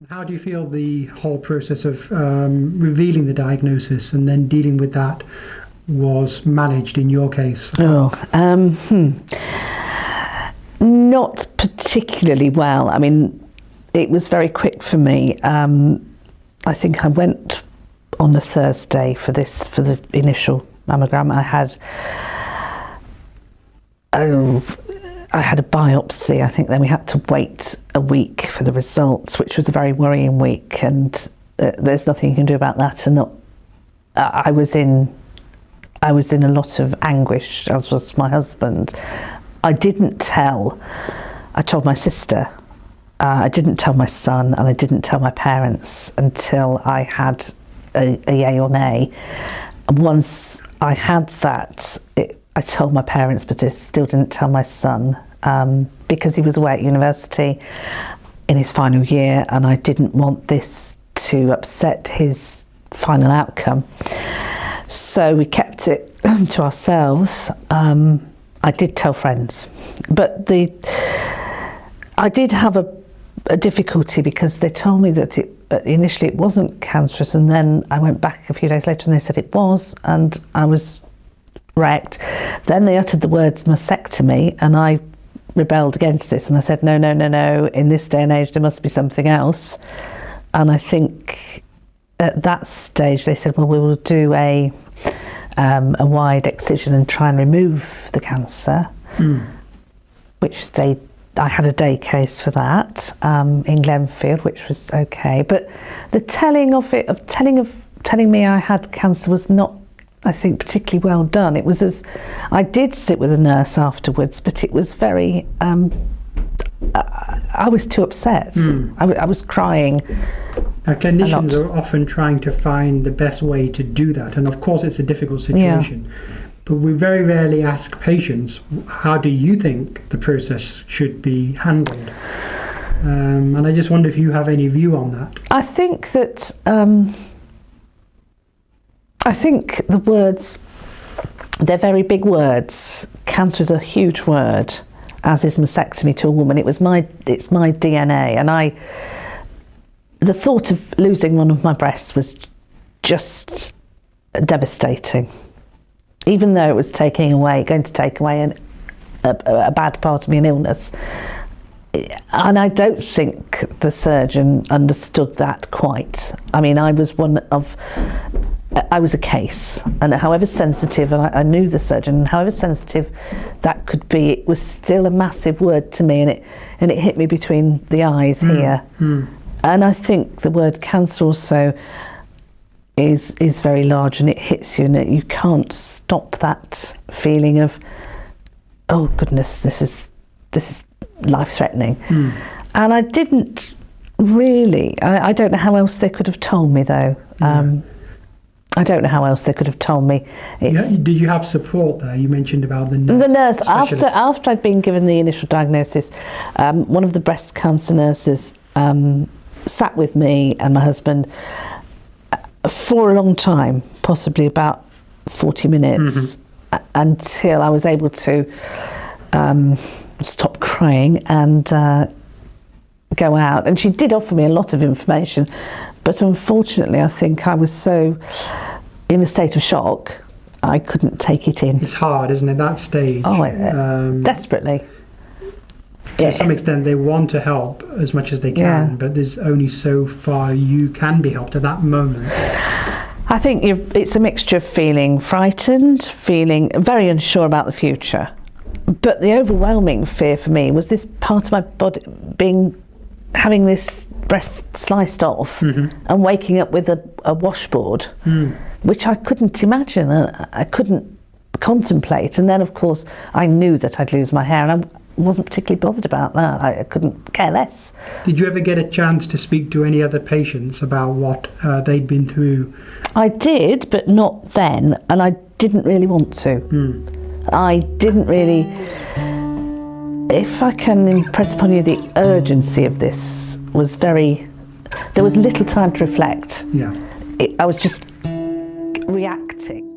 How do you feel the whole process of revealing the diagnosis and then dealing with that was managed in your case? Not particularly well. I mean, it was very quick for me. I think I went on a Thursday for the initial mammogram. I had a biopsy. I think then we had to wait a week for the results, which was a very worrying week, and there's nothing you can do about that. And I was in a lot of anguish, as was my husband. I told my sister, I didn't tell my son, and I didn't tell my parents until I had a yay or nay. And once I had that, I told my parents, but I still didn't tell my son because he was away at university in his final year, and I didn't want this to upset his final outcome. So we kept it to ourselves. I did tell friends, but I did have a difficulty because they told me that initially it wasn't cancerous, and then I went back a few days later and they said it was, and I was wrecked. Then they uttered the words mastectomy, and I rebelled against this, and I said no, in this day and age there must be something else. And I think at that stage they said, well, we will do a wide excision and try and remove the cancer, which I had a day case for that in Glenfield, which was okay. But the telling me I had cancer was not, I think, particularly well done. It was I did sit with a nurse afterwards, but it was very, I was too upset. I was crying. Now, clinicians are often trying to find the best way to do that, and of course it's a difficult situation. Yeah. But we very rarely ask patients, how do you think the process should be handled? And I just wonder if you have any view on that. I think that the words, they're very big words. Cancer is a huge word, as is mastectomy to a woman. It's my DNA, and the thought of losing one of my breasts was just devastating. Even though it was going to take away a bad part of me, an illness. And I don't think the surgeon understood that quite. I mean, I was a case, and however sensitive, and I knew the surgeon, and however sensitive that could be, it was still a massive word to me, and it hit me between the eyes here. And I think the word cancer also is very large, and it hits you, and you can't stop that feeling of, oh goodness, this is life-threatening. And I didn't really, I don't know how else they could have told me though. I don't know how else they could have told me. Did you have support there? You mentioned about the nurse. The nurse, after I'd been given the initial diagnosis, one of the breast cancer nurses sat with me and my husband for a long time, possibly about 40 minutes, until I was able to stop crying and go out. And she did offer me a lot of information, but unfortunately I think I was so in a state of shock I couldn't take it in. It's hard, isn't it, that stage? Desperately. To some extent they want to help as much as they can, but there's only so far you can be helped at that moment. I think it's a mixture of feeling frightened, feeling very unsure about the future, but the overwhelming fear for me was this part of my body having this breast sliced off and waking up with a washboard, which I couldn't imagine, I couldn't contemplate. And then of course I knew that I'd lose my hair, and I wasn't particularly bothered about that. I couldn't care less. Did you ever get a chance to speak to any other patients about what they'd been through? I did, but not then, and I didn't really want to. I didn't really. If I can impress upon you, the urgency of this was there was little time to reflect. Yeah. I was just reacting.